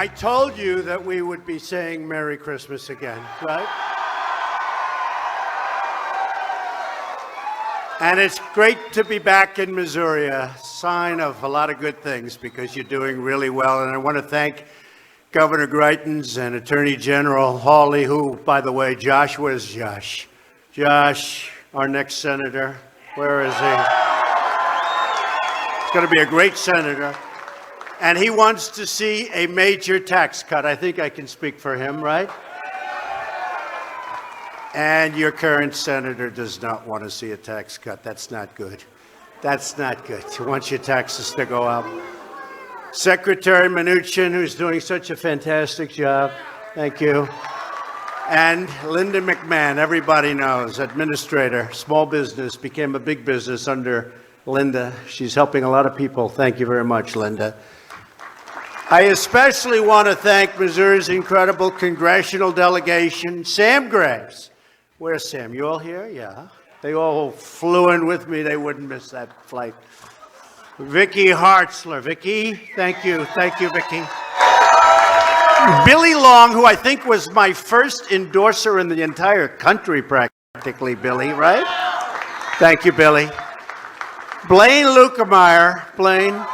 I told you that we would be saying Merry Christmas again, right? And it's great to be back in Missouri, a sign of a lot of good things because you're doing really well. And I want to thank Governor Greitens and Attorney General Hawley, who, by the way, Josh, where's Josh? Josh, our next senator, where is he? He's going to be a great senator. And he wants to see a major tax cut. I think I can speak for him, right? And your current senator does not want to see a tax cut. That's not good. That's not good. He wants your taxes to go up. Secretary Mnuchin, who's doing such a fantastic job. Thank you. And Linda McMahon, everybody knows, administrator, small business, became a big business under Linda. She's helping a lot of people. Thank you very much, Linda. I especially want to thank Missouri's incredible congressional delegation, Sam Graves. Where's Sam? You all here? Yeah. They all flew in with me. They wouldn't miss that flight. Vicki Hartzler. Vicki, thank you. Thank you, Vicki. Billy Long, who I think was my first endorser in the entire country, practically, Billy, right? Thank you, Billy. Blaine Lukemeyer. Blaine.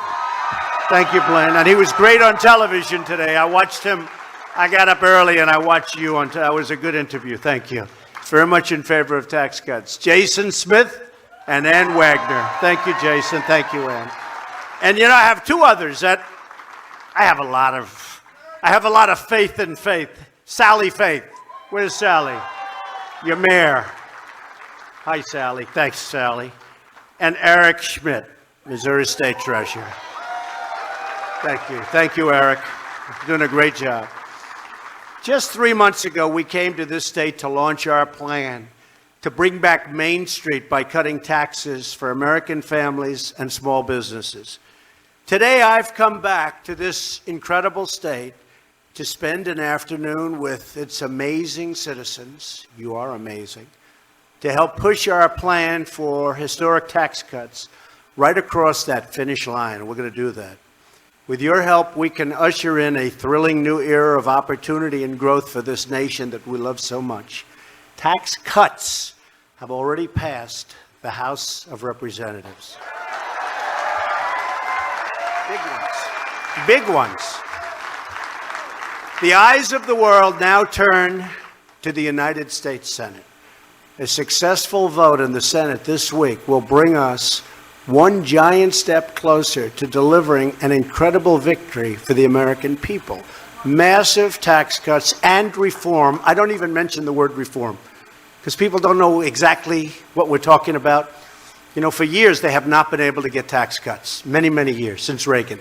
Thank you, Blaine. And he was great on television today. I watched him. I got up early and I watched you on television. It was a good interview. Thank you. Very much in favor of tax cuts. Jason Smith and Ann Wagner. Thank you, Jason. Thank you, Ann. And I have two others that I have a lot of faith in faith. Sally Faith. Where's Sally? Your mayor. Hi, Sally. Thanks, Sally. And Eric Schmidt, Missouri State Treasurer. Thank you. Thank you, Eric. You're doing a great job. Just 3 months ago, we came to this state to launch our plan to bring back Main Street by cutting taxes for American families and small businesses. Today, I've come back to this incredible state to spend an afternoon with its amazing citizens. You are amazing. To help push our plan for historic tax cuts right across that finish line. We're going to do that. With your help, we can usher in a thrilling new era of opportunity and growth for this nation that we love so much. Tax cuts have already passed the House of Representatives. Big ones. Big ones. The eyes of the world now turn to the United States Senate. A successful vote in the Senate this week will bring us one giant step closer to delivering an incredible victory for the American people. Massive tax cuts and reform. I don't even mention the word reform because people don't know exactly what we're talking about. For years they have not been able to get tax cuts. Many, many years, since Reagan.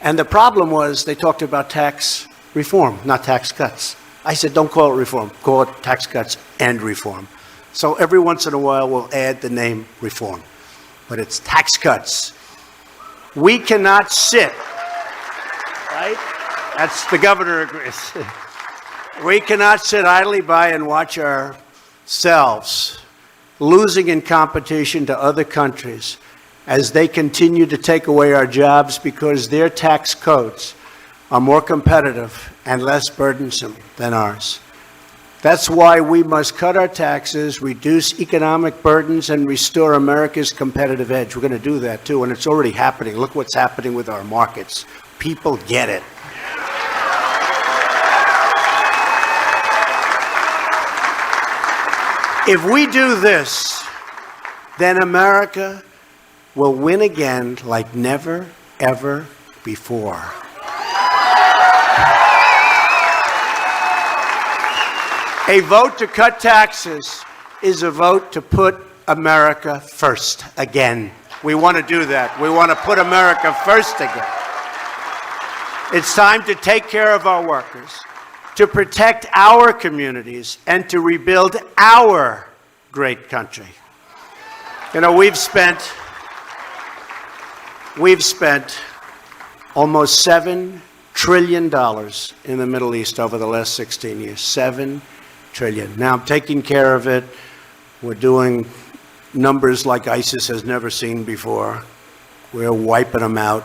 And the problem was they talked about tax reform, not tax cuts. I said, don't call it reform, call it tax cuts and reform. So every once in a while we'll add the name reform. But it's tax cuts. We cannot sit, right? That's the governor agrees. We cannot sit idly by and watch ourselves losing in competition to other countries as they continue to take away our jobs because their tax codes are more competitive and less burdensome than ours. That's why we must cut our taxes, reduce economic burdens, and restore America's competitive edge. We're going to do that, too, and it's already happening. Look what's happening with our markets. People get it. If we do this, then America will win again like never, ever before. A vote to cut taxes is a vote to put America first again. We want to do that. We want to put America first again. It's time to take care of our workers, to protect our communities, and to rebuild our great country. We've spent almost $7 trillion in the Middle East over the last 16 years. $7 trillion. Now I'm taking care of it. We're doing numbers like ISIS has never seen before. We're wiping them out.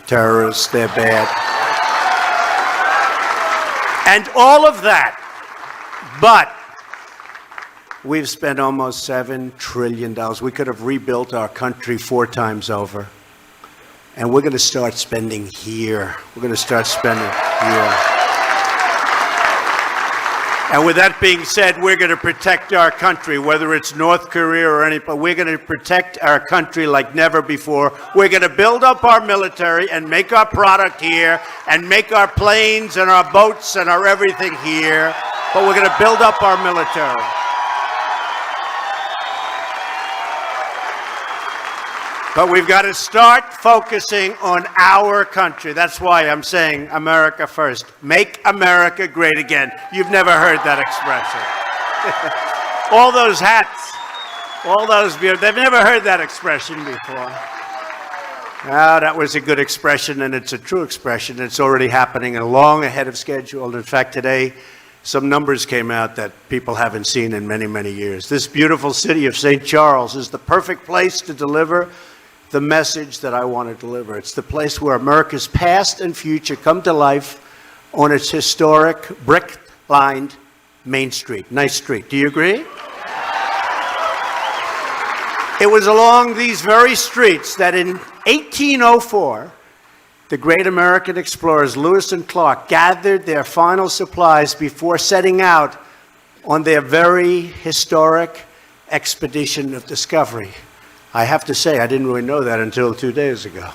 Terrorists, they're bad. And all of that. But we've spent almost $7 trillion. We could have rebuilt our country 4 times over. And we're going to start spending here. We're going to start spending here. And with that being said, we're going to protect our country, whether it's North Korea or any, but we're going to protect our country like never before. We're going to build up our military and make our product here and make our planes and our boats and our everything here. But we're going to build up our military. But we've got to start focusing on our country. That's why I'm saying America first. Make America great again. You've never heard that expression. All those hats, all those beards, they've never heard that expression before. Ah, that was a good expression, and it's a true expression. It's already happening and long ahead of schedule. In fact, today, some numbers came out that people haven't seen in many, many years. This beautiful city of St. Charles is the perfect place to deliver the message that I want to deliver. It's the place where America's past and future come to life on its historic brick-lined Main Street. Nice street. Do you agree? It was along these very streets that in 1804, the great American explorers Lewis and Clark gathered their final supplies before setting out on their very historic expedition of discovery. I have to say, I didn't really know that until 2 days ago.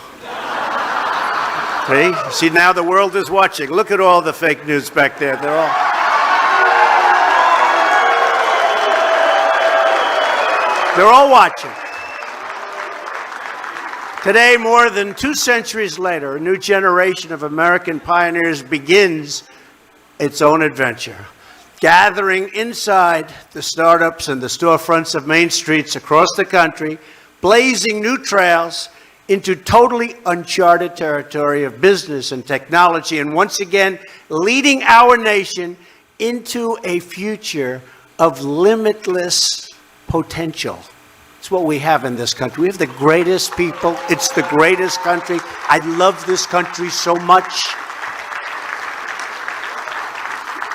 See, now the world is watching. Look at all the fake news back there. They're all watching. Today, more than 2 centuries later, a new generation of American pioneers begins its own adventure, gathering inside the startups and the storefronts of main streets across the country, blazing new trails into totally uncharted territory of business and technology, and once again, leading our nation into a future of limitless potential. It's what we have in this country. We have the greatest people. It's the greatest country. I love this country so much.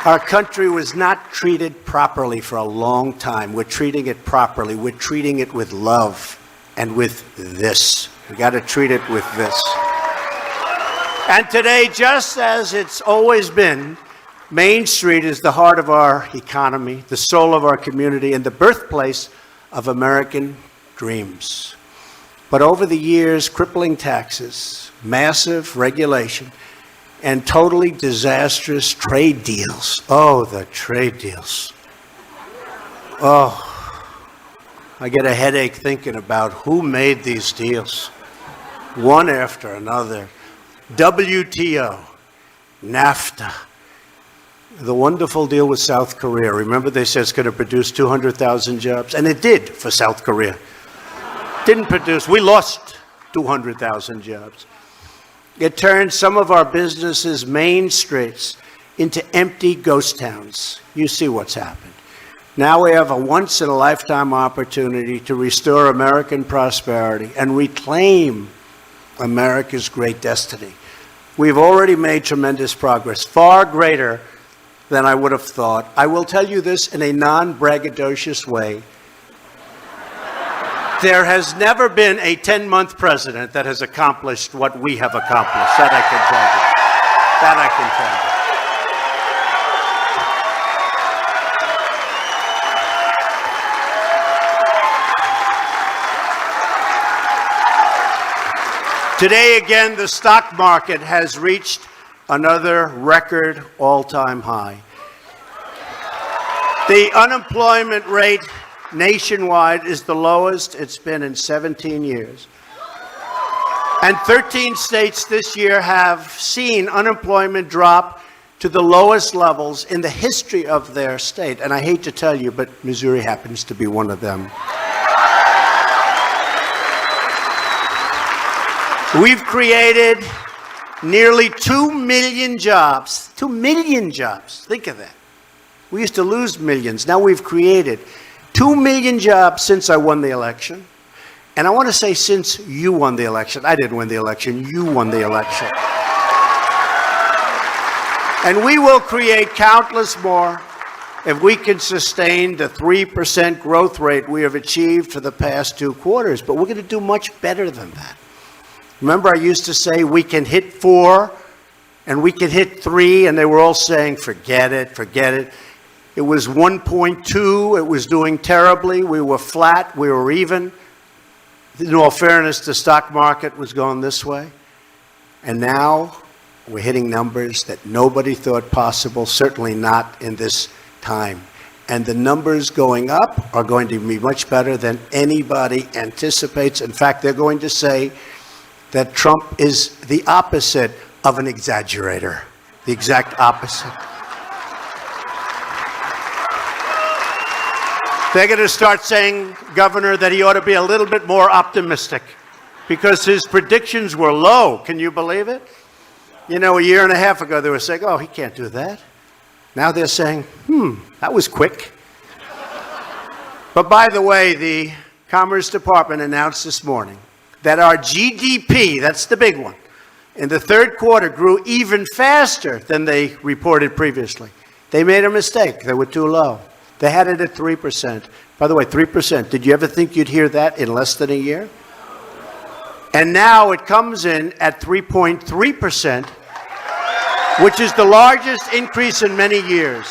Our country was not treated properly for a long time. We're treating it properly. We're treating it with love and with this. We got to treat it with this. And today, just as it's always been, Main Street is the heart of our economy, the soul of our community, and the birthplace of American dreams. But over the years, crippling taxes, massive regulation, and totally disastrous trade deals. Oh, the trade deals. Oh, I get a headache thinking about who made these deals. One after another. WTO, NAFTA, the wonderful deal with South Korea. Remember they said it's going to produce 200,000 jobs? And it did for South Korea. Didn't produce. We lost 200,000 jobs. It turned some of our businesses' main streets into empty ghost towns. You see what's happened. Now we have a once-in-a-lifetime opportunity to restore American prosperity and reclaim America's great destiny. We've already made tremendous progress, far greater than I would have thought. I will tell you this in a non-braggadocious way. There has never been a 10-month president that has accomplished what we have accomplished. That I can tell you. That I can tell you. Today, again, the stock market has reached another record all-time high. The unemployment rate nationwide is the lowest it's been in 17 years. And 13 states this year have seen unemployment drop to the lowest levels in the history of their state. And I hate to tell you, but Missouri happens to be one of them. We've created nearly 2 million jobs. 2 million jobs. Think of that. We used to lose millions. Now we've created 2 million jobs since I won the election. And I want to say since you won the election. I didn't win the election. You won the election. And we will create countless more if we can sustain the 3% growth rate we have achieved for the past 2 quarters. But we're going to do much better than that. Remember, I used to say we can hit 4 and we can hit 3, and they were all saying, forget it, forget it. It was 1.2. It was doing terribly. We were flat. We were even. In all fairness, the stock market was going this way. And now we're hitting numbers that nobody thought possible, certainly not in this time. And the numbers going up are going to be much better than anybody anticipates. In fact, they're going to say that Trump is the opposite of an exaggerator, the exact opposite. They're going to start saying, Governor, that he ought to be a little bit more optimistic because his predictions were low. Can you believe it? You know, a year and a half ago, they were saying, oh, he can't do that. Now they're saying, that was quick. But by the way, the Commerce Department announced this morning that our GDP, that's the big one, in the 3rd quarter grew even faster than they reported previously. They made a mistake. They were too low. They had it at 3%. By the way, 3%. Did you ever think you'd hear that in less than a year? And now it comes in at 3.3%, which is the largest increase in many years.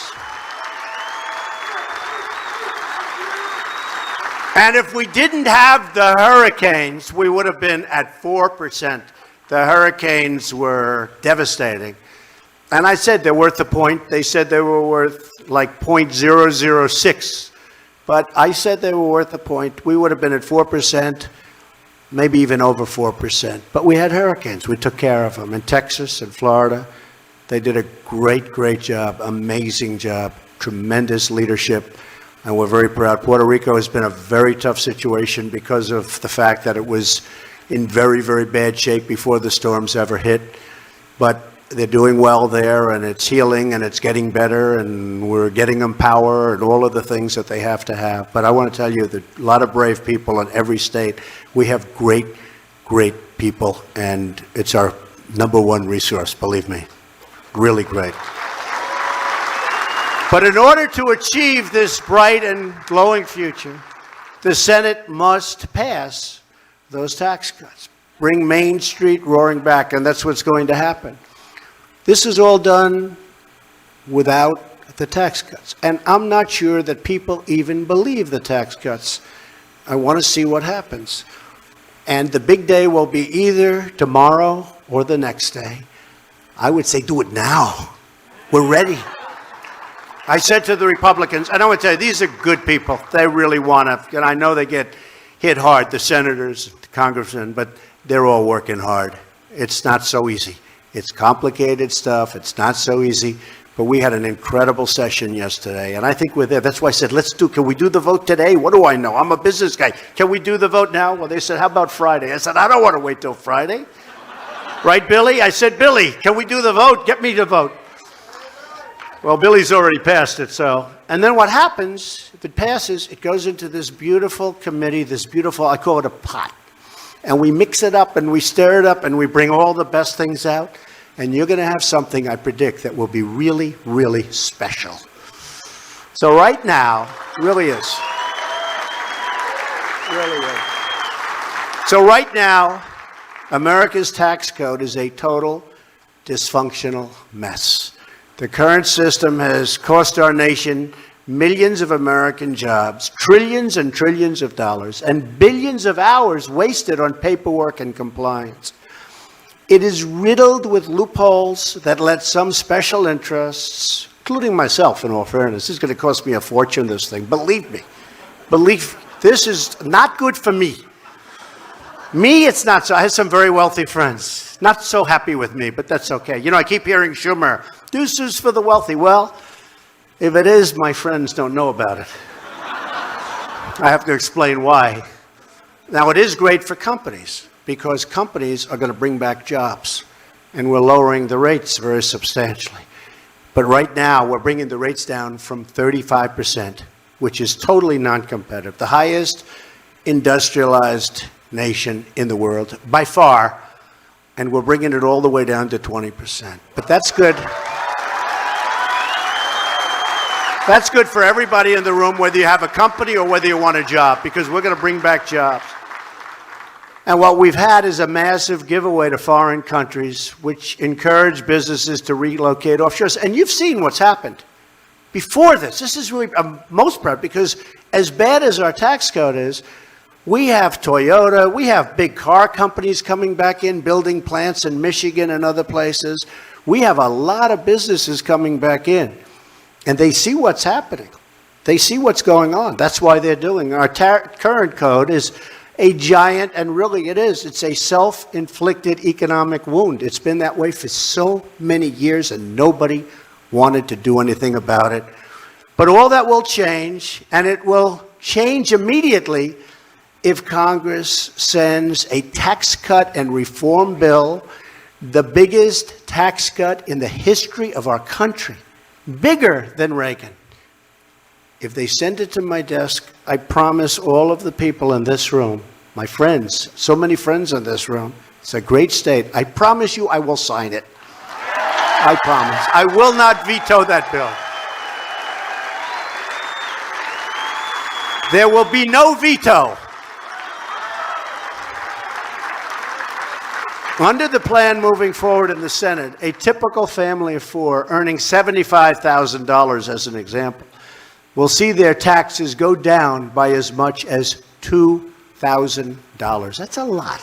And if we didn't have the hurricanes, we would have been at 4%. The hurricanes were devastating. And I said they're worth a point. They said they were worth like 0.006. But I said they were worth a point. We would have been at 4%, maybe even over 4%. But we had hurricanes. We took care of them in Texas and Florida. They did a great, great job, amazing job, tremendous leadership, and we're very proud. Puerto Rico has been a very tough situation because of the fact that it was in very, very bad shape before the storms ever hit. But they're doing well there, and it's healing, and it's getting better, and we're getting them power and all of the things that they have to have. But I want to tell you that a lot of brave people in every state. We have great, great people, and it's our #1 resource, believe me. Really great. But in order to achieve this bright and glowing future, the Senate must pass those tax cuts. Bring Main Street roaring back, and that's what's going to happen. This is all done without the tax cuts. And I'm not sure that people even believe the tax cuts. I want to see what happens. And the big day will be either tomorrow or the next day. I would say do it now. We're ready. I said to the Republicans, and I want to tell you, these are good people. They really want to, and I know they get hit hard, the senators, the congressmen, but they're all working hard. It's not so easy. It's complicated stuff. It's not so easy. But we had an incredible session yesterday, and I think we're there. That's why I said, can we do the vote today? What do I know? I'm a business guy. Can we do the vote now? Well, they said, how about Friday? I said, I don't want to wait till Friday. Right, Billy? I said, Billy, can we do the vote? Get me to vote. Well, Billy's already passed it, so. And then what happens, if it passes, it goes into this beautiful committee, this beautiful, I call it a pot. And we mix it up and we stir it up and we bring all the best things out. And you're going to have something, I predict, that will be really, really special. So right now, really is. Really is. So right now, America's tax code is a total dysfunctional mess. The current system has cost our nation millions of American jobs, trillions and trillions of dollars, and billions of hours wasted on paperwork and compliance. It is riddled with loopholes that let some special interests, including myself in all fairness, this is going to cost me a fortune, this thing. Believe me. This is not good for me. Me, it's not so. I have some very wealthy friends. Not so happy with me, but that's okay. You know, I keep hearing Schumer, deuces for the wealthy. Well, if it is, my friends don't know about it. I have to explain why. Now, it is great for companies because companies are going to bring back jobs, and we're lowering the rates very substantially. But right now, we're bringing the rates down from 35%, which is totally non-competitive, the highest industrialized nation in the world by far, and we're bringing it all the way down to 20%. But that's good. That's good for everybody in the room, whether you have a company or whether you want a job, because we're going to bring back jobs. And what we've had is a massive giveaway to foreign countries, which encourage businesses to relocate offshore. And you've seen what's happened. Before this is really, I'm most proud, because as bad as our tax code is, we have Toyota, we have big car companies coming back in, building plants in Michigan and other places. We have a lot of businesses coming back in, and they see what's happening. They see what's going on. That's why they're doing. Our current code is a giant, and really it is. It's a self-inflicted economic wound. It's been that way for so many years, and nobody wanted to do anything about it. But all that will change, and it will change immediately if Congress sends a tax cut and reform bill, the biggest tax cut in the history of our country, bigger than Reagan. If they send it to my desk, I promise all of the people in this room, my friends, so many friends in this room, it's a great state, I promise you I will sign it. I promise. I will not veto that bill. There will be no veto. Under the plan moving forward in the Senate, a typical family of four earning $75,000 as an example will see their taxes go down by as much as $2,000. That's a lot.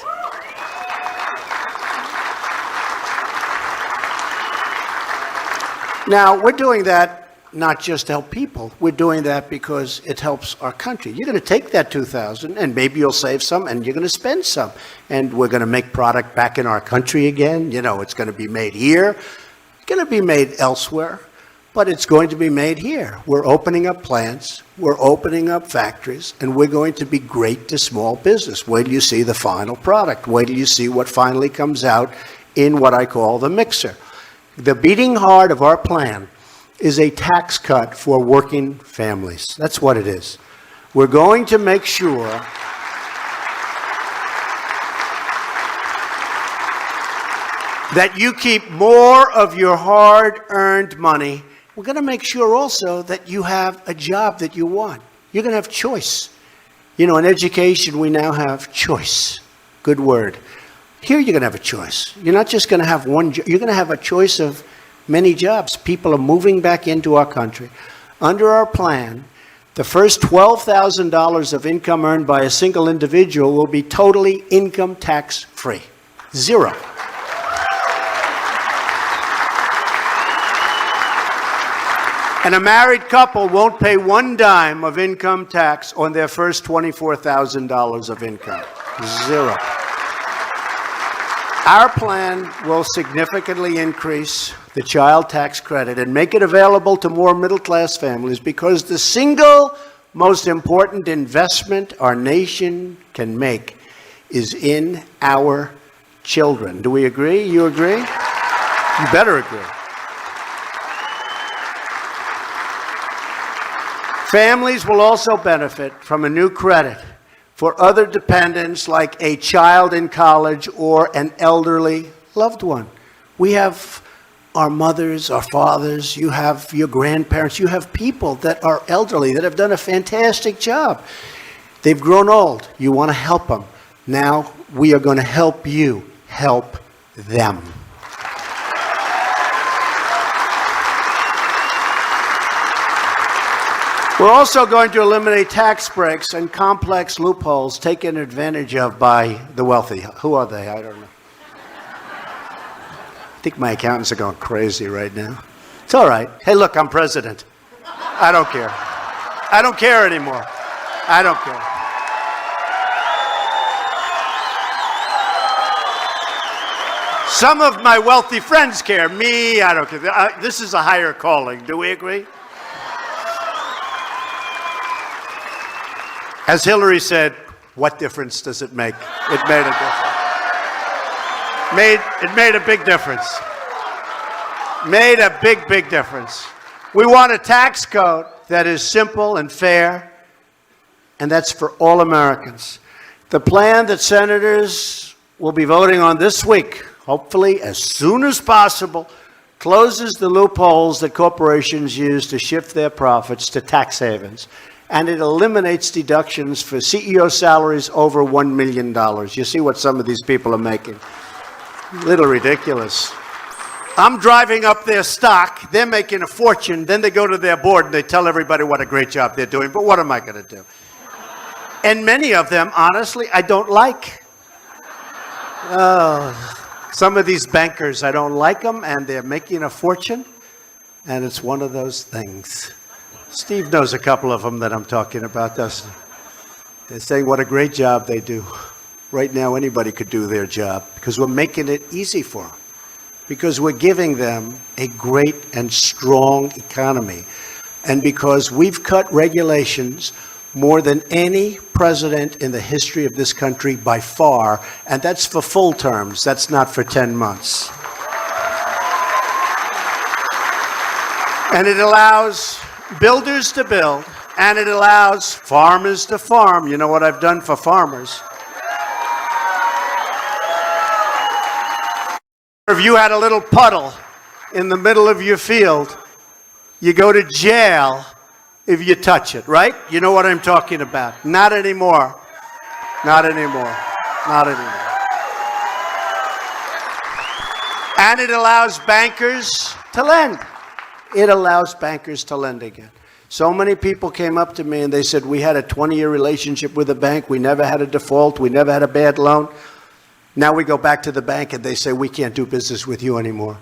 Now, we're doing that not just to help people. We're doing that because it helps our country. You're going to take that $2,000, and maybe you'll save some, and you're going to spend some. And we're going to make product back in our country again. You know, it's going to be made here. It's going to be made elsewhere, but it's going to be made here. We're opening up plants. We're opening up factories, and we're going to be great to small business. Wait till you see the final product. Wait till you see what finally comes out in what I call the mixer. The beating heart of our plan is a tax cut for working families. That's what it is. We're going to make sure that you keep more of your hard-earned money. We're going to make sure also that you have a job that you want. You're going to have choice. You know, in education, we now have choice. Good word. Here you're going to have a choice. You're not just going to have one job. You're going to have a choice of many jobs. People are moving back into our country. Under our plan, the first $12,000 of income earned by a single individual will be totally income tax free. Zero. And a married couple won't pay one dime of income tax on their first $24,000 of income. Zero. Our plan will significantly increase the child tax credit and make it available to more middle-class families, because the single most important investment our nation can make is in our children. Do we agree? You agree? You better agree. Families will also benefit from a new credit for other dependents, like a child in college or an elderly loved one. We have our mothers, our fathers, you have your grandparents, you have people that are elderly that have done a fantastic job. They've grown old. You want to help them. Now we are going to help you help them. We're also going to eliminate tax breaks and complex loopholes taken advantage of by the wealthy. Who are they? I don't know. I think my accountants are going crazy right now. It's all right. Hey, look, I'm president. I don't care. I don't care anymore. I don't care. Some of my wealthy friends care. Me, I don't care. This is a higher calling. Do we agree? As Hillary said, what difference does it make? It made a difference. It made a big difference. Made a big, big difference. We want a tax code that is simple and fair, and that's for all Americans. The plan that senators will be voting on this week, hopefully as soon as possible, closes the loopholes that corporations use to shift their profits to tax havens, and it eliminates deductions for CEO salaries over $1 million. You see what some of these people are making. A little ridiculous. I'm driving up their stock. They're making a fortune. Then they go to their board and they tell everybody what a great job they're doing. But what am I going to do? And many of them, honestly, I don't like. Some of these bankers, I don't like them, and they're making a fortune. And it's one of those things. Steve knows a couple of them that I'm talking about, doesn't he? They're saying what a great job they do. Right now, anybody could do their job because we're making it easy for them. Because we're giving them a great and strong economy. And because we've cut regulations more than any president in the history of this country by far, and that's for full terms, that's not for 10 months. And it allows builders to build, and it allows farmers to farm. You know what I've done for farmers? If you had a little puddle in the middle of your field, you go to jail if you touch it, right? You know what I'm talking about. Not anymore. Not anymore. Not anymore. And it allows bankers to lend. It allows bankers to lend again. So many people came up to me and they said, we had a 20-year relationship with a bank. We never had a default. We never had a bad loan. Now we go back to the bank and they say, we can't do business with you anymore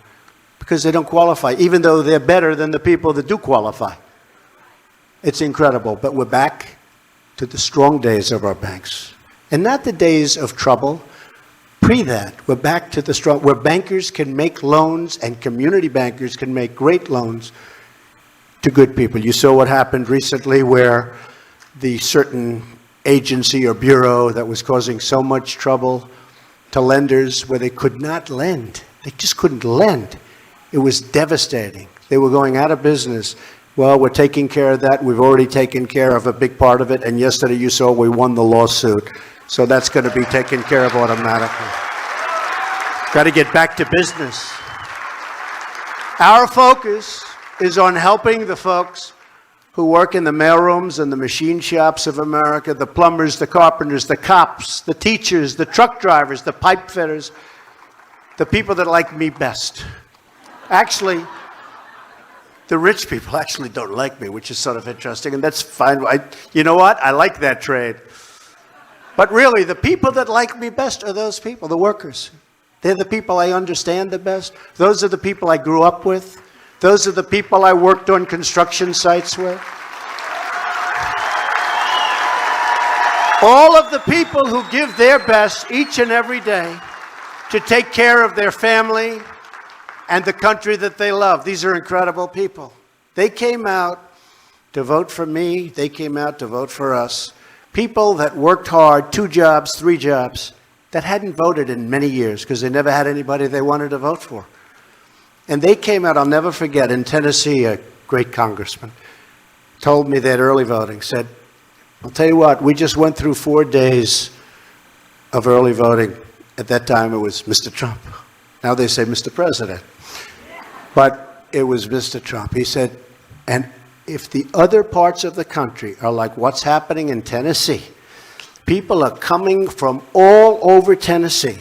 because they don't qualify, even though they're better than the people that do qualify. It's incredible, but we're back to the strong days of our banks. And not the days of trouble. Pre that, we're back to the strong, where bankers can make loans and community bankers can make great loans to good people. You saw what happened recently where the certain agency or bureau that was causing so much trouble to lenders where they could not lend. They just couldn't lend. It was devastating. They were going out of business. Well, we're taking care of that. We've already taken care of a big part of it. And yesterday you saw we won the lawsuit. So that's going to be taken care of automatically. Got to get back to business. Our focus is on helping the folks who work in the mailrooms and the machine shops of America, the plumbers, the carpenters, the cops, the teachers, the truck drivers, the pipe fitters, the people that like me best. Actually, the rich people actually don't like me, which is sort of interesting, and that's fine. You know what? I like that trade. But really, the people that like me best are those people, the workers. They're the people I understand the best. Those are the people I grew up with. Those are the people I worked on construction sites with. All of the people who give their best each and every day to take care of their family and the country that they love. These are incredible people. They came out to vote for me. They came out to vote for us. People that worked hard, 2 jobs, 3 jobs, that hadn't voted in many years because they never had anybody they wanted to vote for. And they came out, I'll never forget, in Tennessee, a great congressman told me that early voting, said, I'll tell you what, we just went through 4 days of early voting. At that time, it was Mr. Trump. Now they say Mr. President. But it was Mr. Trump. He said, and if the other parts of the country are like what's happening in Tennessee, people are coming from all over Tennessee.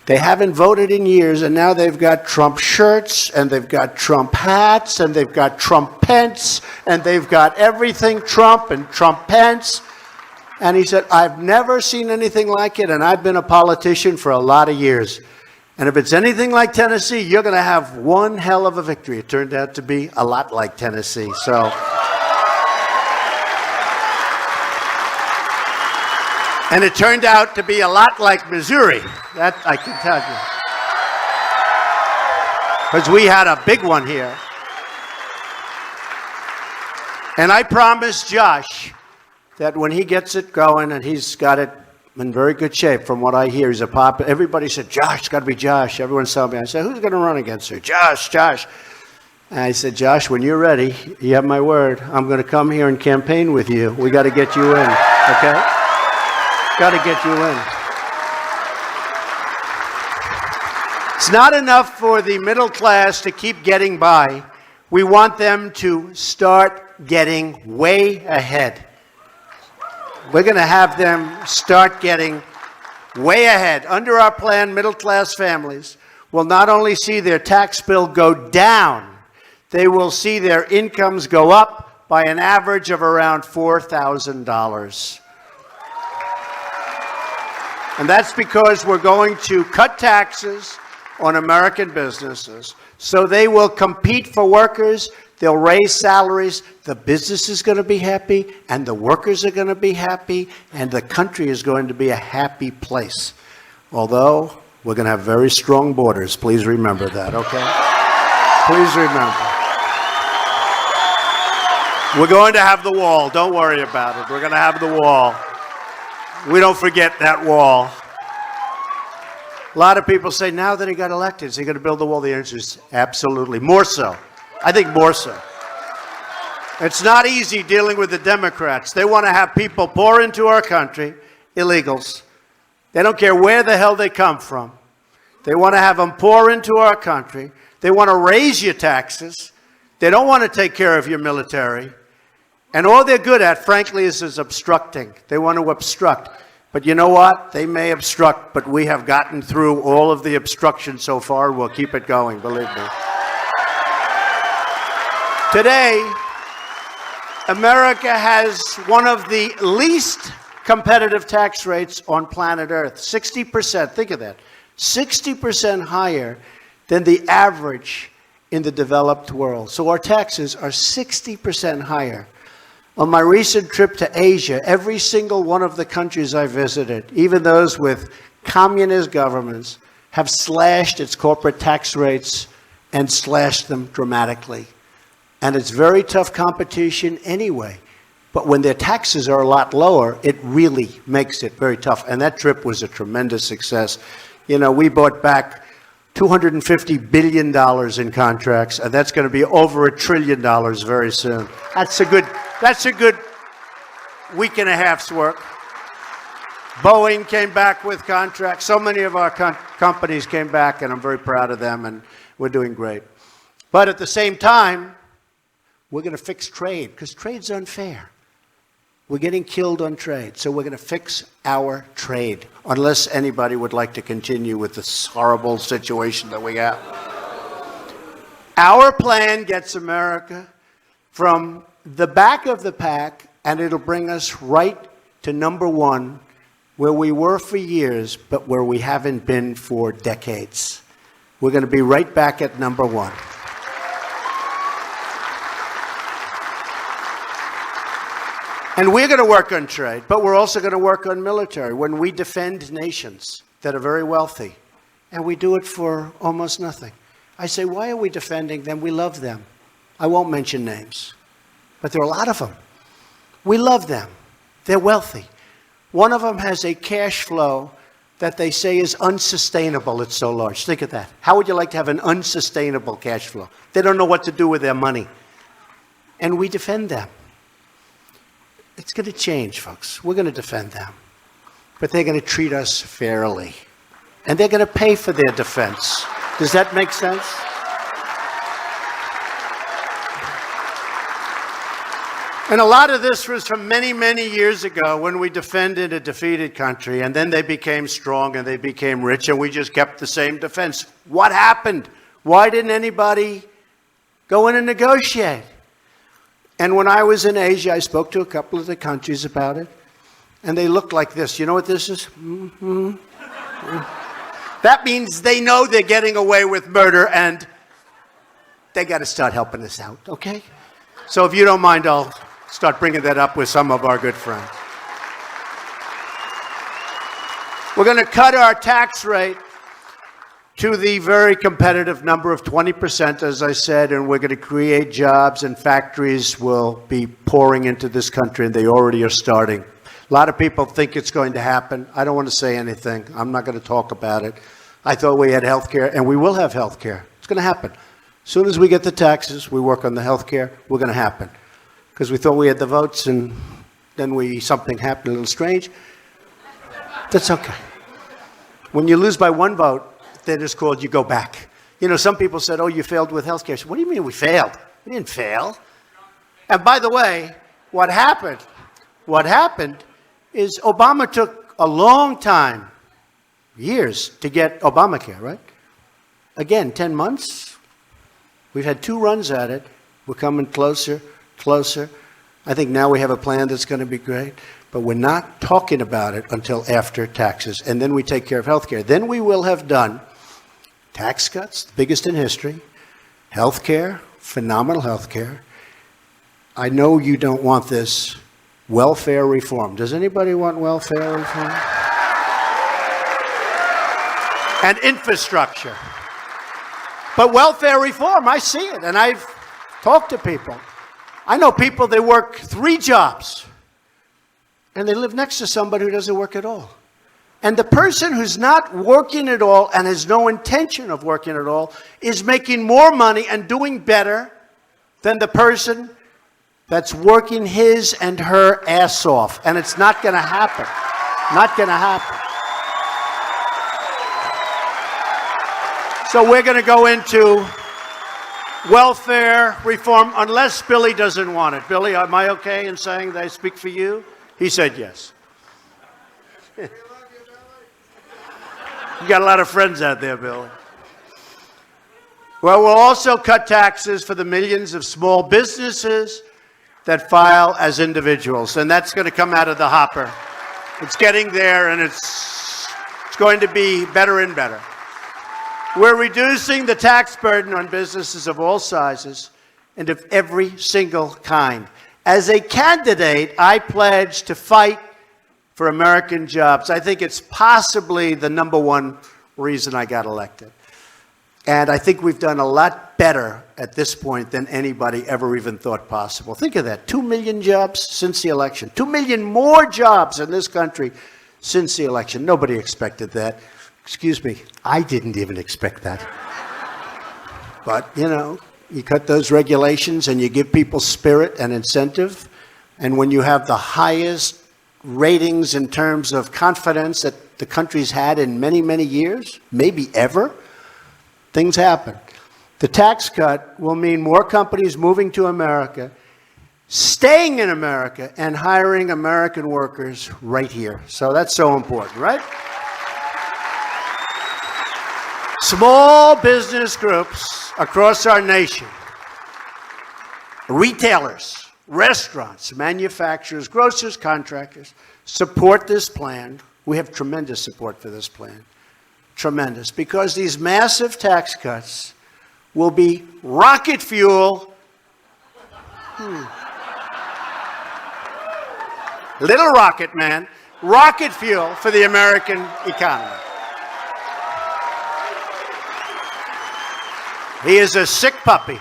They haven't voted in years, and now they've got Trump shirts, and they've got Trump hats, and they've got Trump pence, and they've got everything Trump and Trump pence. And he said, I've never seen anything like it, and I've been a politician for a lot of years. And if it's anything like Tennessee, you're going to have one hell of a victory. It turned out to be a lot like Tennessee. So, and it turned out to be a lot like Missouri. That I can tell you. Because we had a big one here. And I promised Josh that when he gets it going, and he's got it in very good shape from what I hear, he's a pop. Everybody said, Josh, it's got to be Josh. Everyone's telling me. I said, who's going to run against her? Josh, Josh. And I said, Josh, when you're ready, you have my word. I'm going to come here and campaign with you. We got to get you in, okay? Got to get you in. It's not enough for the middle class to keep getting by. We want them to start getting way ahead. We're going to have them start getting way ahead. Under our plan, middle-class families will not only see their tax bill go down, they will see their incomes go up by an average of around $4,000. And that's because we're going to cut taxes on American businesses so they will compete for workers. They'll raise salaries. The business is going to be happy, and the workers are going to be happy, and the country is going to be a happy place. Although we're going to have very strong borders. Please remember that, okay? Please remember. We're going to have the wall. Don't worry about it. We're going to have the wall. We don't forget that wall. A lot of people say, now that he got elected, is he going to build the wall? The answer is absolutely. More so. I think more so. It's not easy dealing with the Democrats. They want to have people pour into our country, illegals. They don't care where the hell they come from. They want to have them pour into our country. They want to raise your taxes. They don't want to take care of your military. And all they're good at, frankly, is obstructing. They want to obstruct. But you know what? They may obstruct, but we have gotten through all of the obstruction so far. We'll keep it going, believe me. Today, America has one of the least competitive tax rates on planet Earth. 60%, think of that. 60% higher than the average in the developed world. So our taxes are 60% higher. On my recent trip to Asia, every single one of the countries I visited, even those with communist governments, have slashed its corporate tax rates and slashed them dramatically. And it's very tough competition anyway. But when their taxes are a lot lower, it really makes it very tough. And that trip was a tremendous success. You know, we bought back $250 billion in contracts, and that's going to be over $1 trillion very soon. That's a good week and a half's work. Boeing came back with contracts. So many of our companies came back, and I'm very proud of them, and we're doing great. But at the same time, we're going to fix trade, because trade's unfair. We're getting killed on trade, so we're going to fix our trade, unless anybody would like to continue with this horrible situation that we have. Our plan gets America from the back of the pack, and it'll bring us right to number one, where we were for years, but where we haven't been for decades. We're going to be right back at number one. And we're going to work on trade, but we're also going to work on military. When we defend nations that are very wealthy, and we do it for almost nothing. I say, why are we defending them? We love them. I won't mention names, but there are a lot of them. We love them. They're wealthy. One of them has a cash flow that they say is unsustainable. It's so large. Think of that. How would you like to have an unsustainable cash flow? They don't know what to do with their money. And we defend them. It's going to change, folks. We're going to defend them. But they're going to treat us fairly. And they're going to pay for their defense. Does that make sense? And a lot of this was from many, many years ago when we defended a defeated country, and then they became strong and they became rich, and we just kept the same defense. What happened? Why didn't anybody go in and negotiate? And when I was in Asia, I spoke to a couple of the countries about it, and they looked like this. You know what this is? Mm-hmm. That means they know they're getting away with murder, and they got to start helping us out, okay? So if you don't mind, I'll start bringing that up with some of our good friends. We're going to cut our tax rate to the very competitive number of 20%, as I said, and we're going to create jobs, and factories will be pouring into this country, and they already are starting. A lot of people think it's going to happen. I don't want to say anything. I'm not going to talk about it. I thought we had health care, and we will have health care. It's going to happen. As soon as we get the taxes, we work on the health care, we're going to happen. Because we thought we had the votes, and then something happened a little strange. That's okay. When you lose by one vote, then it's called you go back. You know, some people said, oh, you failed with health care. What do you mean we failed? We didn't fail. And by the way, what happened is Obama took a long time, years, to get Obamacare, right? Again, 10 months. We've had 2 runs at it. We're coming closer, closer. I think now we have a plan that's going to be great, but we're not talking about it until after taxes. And then we take care of health care. Then we will have done tax cuts, the biggest in history, health care, phenomenal health care. I know you don't want this. Welfare reform. Does anybody want welfare reform? And infrastructure. But welfare reform, I see it, and I've talked to people. I know people, they work 3 jobs, and they live next to somebody who doesn't work at all. And the person who's not working at all and has no intention of working at all is making more money and doing better than the person that's working his and her ass off. And it's not going to happen. Not going to happen. So we're going to go into welfare reform unless Billy doesn't want it. Billy, am I okay in saying that I speak for you? He said yes. You got a lot of friends out there, Billy. Well, we'll also cut taxes for the millions of small businesses that file as individuals, and that's going to come out of the hopper. It's getting there, and it's going to be better and better. We're reducing the tax burden on businesses of all sizes and of every single kind. As a candidate, I pledge to fight for American jobs. I think it's possibly the #1 reason I got elected. And I think we've done a lot better at this point than anybody ever even thought possible. Think of that, 2 million jobs since the election. 2 million more jobs in this country since the election. Nobody expected that. Excuse me, I didn't even expect that. But, you know, you cut those regulations and you give people spirit and incentive. And when you have the highest ratings in terms of confidence that the country's had in many, many years, maybe ever, things happen. The tax cut will mean more companies moving to America, staying in America, and hiring American workers right here. So that's so important, right? Small business groups across our nation, retailers, restaurants, manufacturers, grocers, contractors, support this plan. We have tremendous support for this plan. Tremendous, because these massive tax cuts will be rocket fuel. Little rocket man, rocket fuel for the American economy. He is a sick puppy.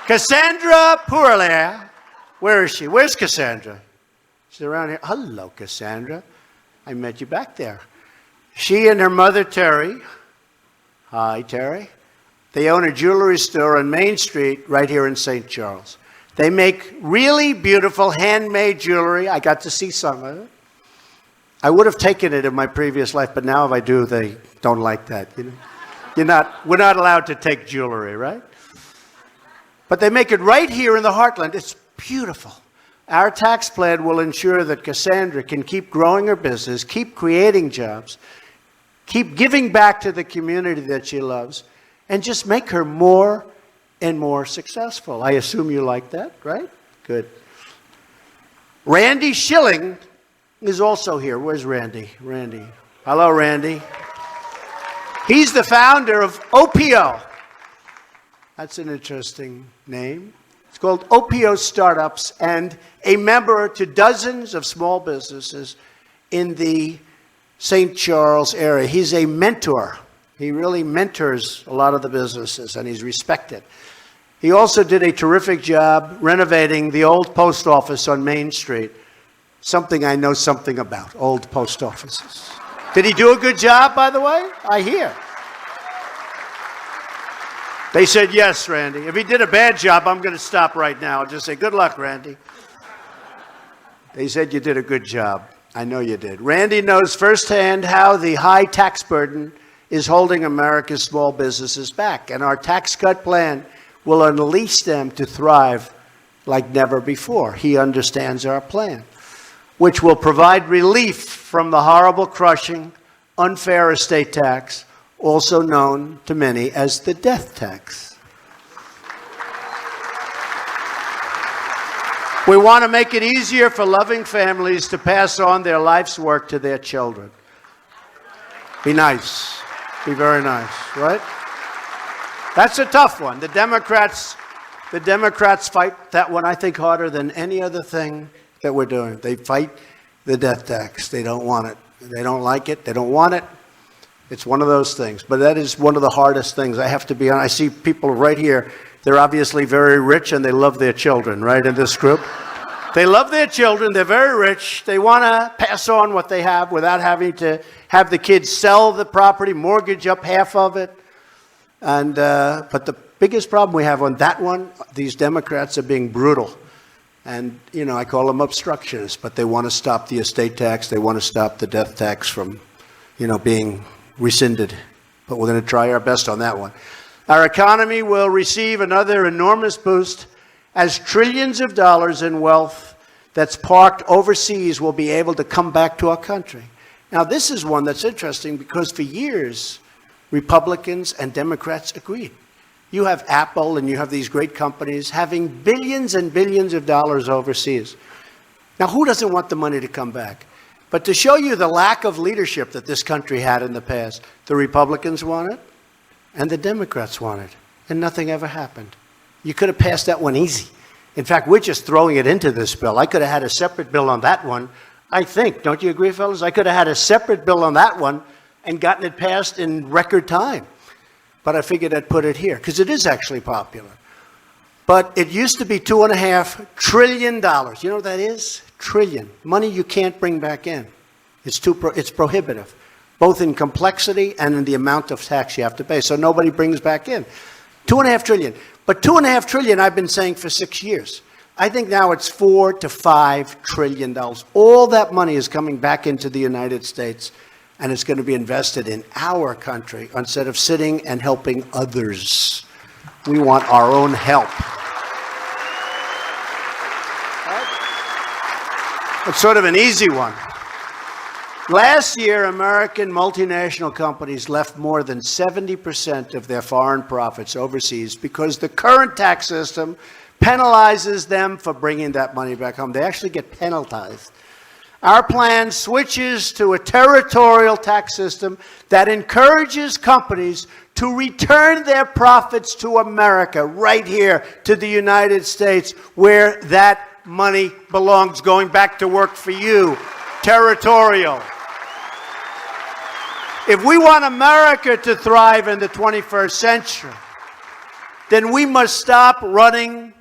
Cassandra Pourlaire, where is she? Where's Cassandra? She's around here. Hello, Cassandra. I met you back there. She and her mother, Terry, hi, Terry, they own a jewelry store on Main Street right here in St. Charles. They make really beautiful handmade jewelry. I got to see some of it. I would have taken it in my previous life, but now if I do, they don't like that. You know? We're not allowed to take jewelry, right? But they make it right here in the heartland. It's beautiful. Our tax plan will ensure that Cassandra can keep growing her business, keep creating jobs, keep giving back to the community that she loves, and just make her more and more successful. I assume you like that, right? Good. Randy Schilling is also here. Where's Randy? Randy. Hello, Randy. He's the founder of OPO. That's an interesting name. It's called OPO Startups, and a member to dozens of small businesses in the St. Charles area. He's a mentor. He really mentors a lot of the businesses, and he's respected. He also did a terrific job renovating the old post office on Main Street, something I know something about, old post offices. Did he do a good job, by the way? I hear. They said yes, Randy. If he did a bad job, I'm going to stop right now. I'll just say, good luck, Randy. They said you did a good job. I know you did. Randy knows firsthand how the high tax burden is holding America's small businesses back. And our tax cut plan will unleash them to thrive like never before. He understands our plan, which will provide relief from the horrible, crushing, unfair estate tax, also known to many as the death tax. We want to make it easier for loving families to pass on their life's work to their children. Be nice. Be very nice, right? That's a tough one. The Democrats fight that one, I think, harder than any other thing that we're doing. They fight the death tax. They don't want it. They don't like it. They don't want it. It's one of those things. But that is one of the hardest things. I have to be honest. I see people right here. They're obviously very rich and they love their children, right, in this group. They love their children. They're very rich. They want to pass on what they have without having to have the kids sell the property, mortgage up half of it. And but the biggest problem we have on that one, these Democrats are being brutal. And, you know, I call them obstructionists, but they want to stop the estate tax. They want to stop the death tax from, you know, being rescinded. But we're going to try our best on that one. Our economy will receive another enormous boost as trillions of dollars in wealth that's parked overseas will be able to come back to our country. Now, this is one that's interesting because for years, Republicans and Democrats agreed. You have Apple and you have these great companies having billions and billions of dollars overseas. Now, who doesn't want the money to come back? But to show you the lack of leadership that this country had in the past, the Republicans want it and the Democrats want it, and nothing ever happened. You could have passed that one easy. In fact, we're just throwing it into this bill. I could have had a separate bill on that one. I think, don't you agree, fellas? I could have had a separate bill on that one and gotten it passed in record time. But I figured I'd put it here, because it is actually popular. But it used to be $2.5 trillion. You know what that is? Trillion. Money you can't bring back in. It's prohibitive, both in complexity and in the amount of tax you have to pay. So nobody brings back in. $2.5 trillion. But $2.5 trillion I've been saying for 6 years. I think now it's $4 to $5 trillion. All that money is coming back into the United States, and it's going to be invested in our country instead of sitting and helping others. We want our own help. It's sort of an easy one. Last year, American multinational companies left more than 70% of their foreign profits overseas because the current tax system penalizes them for bringing that money back home. They actually get penalized. Our plan switches to a territorial tax system that encourages companies to return their profits to America, right here to the United States, where that money belongs, going back to work for you. Territorial. If we want America to thrive in the 21st century, then we must stop running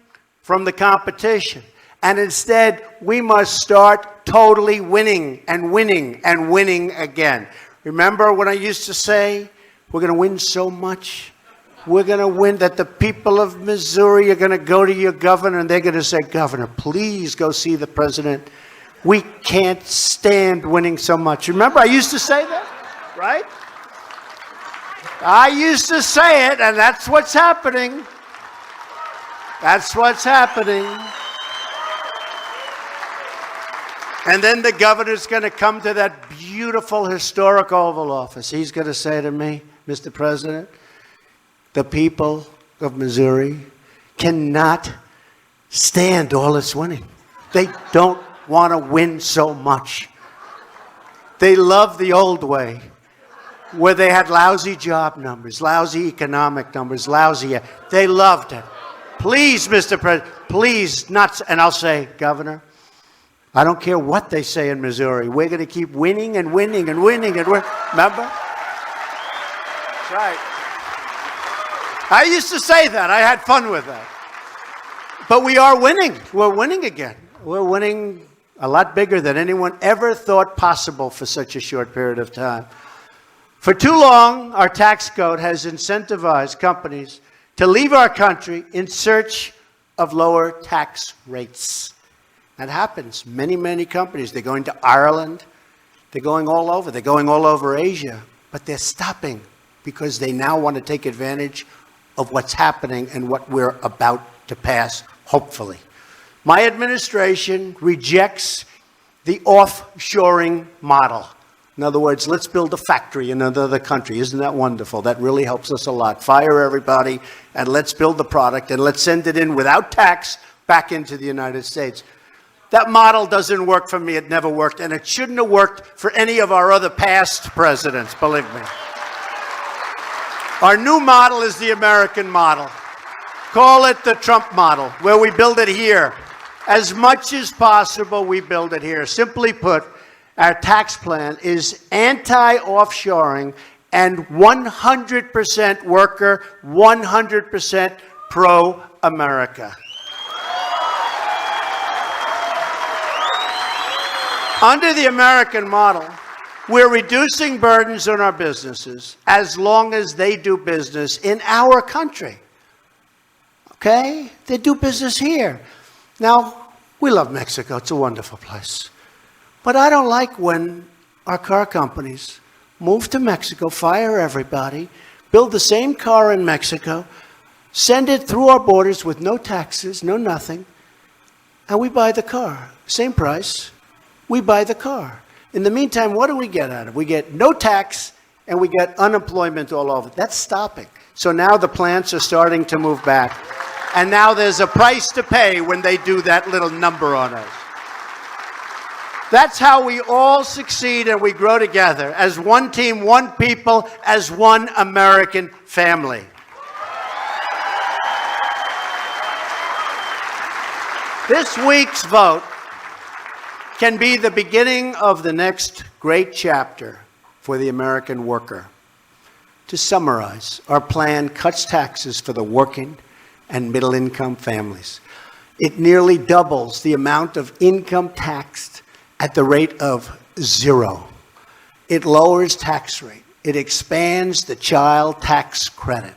from the competition. And instead, we must start totally winning and winning and winning again. Remember when I used to say, we're going to win so much? We're going to win that the people of Missouri are going to go to your governor and they're going to say, Governor, please go see the president. We can't stand winning so much. Remember, I used to say that, right? I used to say it, and that's what's happening. That's what's happening. And then the governor's going to come to that beautiful historic Oval Office. He's going to say to me, Mr. President, the people of Missouri cannot stand all this winning. They don't want to win so much. They love the old way, where they had lousy job numbers, lousy economic numbers, lousy. They loved it. Please, Mr. President, please not. And I'll say, Governor, I don't care what they say in Missouri. We're going to keep winning and winning and winning and winning. Remember? That's right. I used to say that. I had fun with that. But we are winning. We're winning again. We're winning a lot bigger than anyone ever thought possible for such a short period of time. For too long, our tax code has incentivized companies to leave our country in search of lower tax rates. That happens. Many, many companies, they're going to Ireland. They're going all over. They're going all over Asia. But they're stopping because they now want to take advantage of what's happening and what we're about to pass, hopefully. My administration rejects the offshoring model. In other words, let's build a factory in another country. Isn't that wonderful? That really helps us a lot. Fire everybody, and let's build the product, and let's send it in without tax back into the United States. That model doesn't work for me. It never worked, and it shouldn't have worked for any of our other past presidents, believe me. Our new model is the American model. Call it the Trump model, where we build it here. As much as possible, we build it here. Simply put, our tax plan is anti-offshoring and 100% worker, 100% pro-America. Under the American model, we're reducing burdens on our businesses as long as they do business in our country. Okay? They do business here. Now, we love Mexico. It's a wonderful place. But I don't like when our car companies move to Mexico, fire everybody, build the same car in Mexico, send it through our borders with no taxes, no nothing, and we buy the car. Same price. We buy the car. In the meantime, what do we get out of it? We get no tax, and we get unemployment all over. That's stopping. So now the plants are starting to move back. And now there's a price to pay when they do that little number on us. That's how we all succeed and we grow together as one team, one people, as one American family. This week's vote can be the beginning of the next great chapter for the American worker. To summarize, our plan cuts taxes for the working and middle-income families. It nearly doubles the amount of income taxed at the rate of 0. It lowers tax rate. It expands the child tax credit.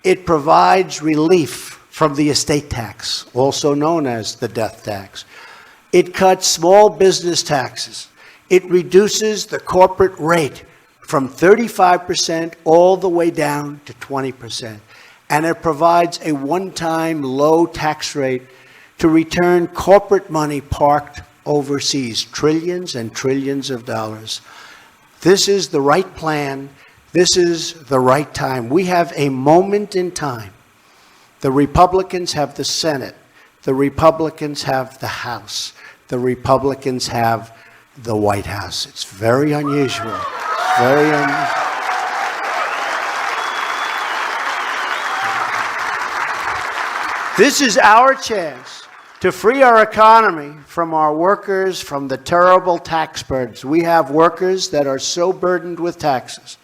It provides relief from the estate tax, also known as the death tax. It cuts small business taxes. It reduces the corporate rate from 35% all the way down to 20%. And it provides a one-time low tax rate to return corporate money parked overseas, trillions and trillions of dollars. This is the right plan. This is the right time. We have a moment in time. The Republicans have the Senate. The Republicans have the House. The Republicans have the White House. It's very unusual. Very unusual. This is our chance to free our economy from our workers, from the terrible tax burdens. We have workers that are so burdened with taxes.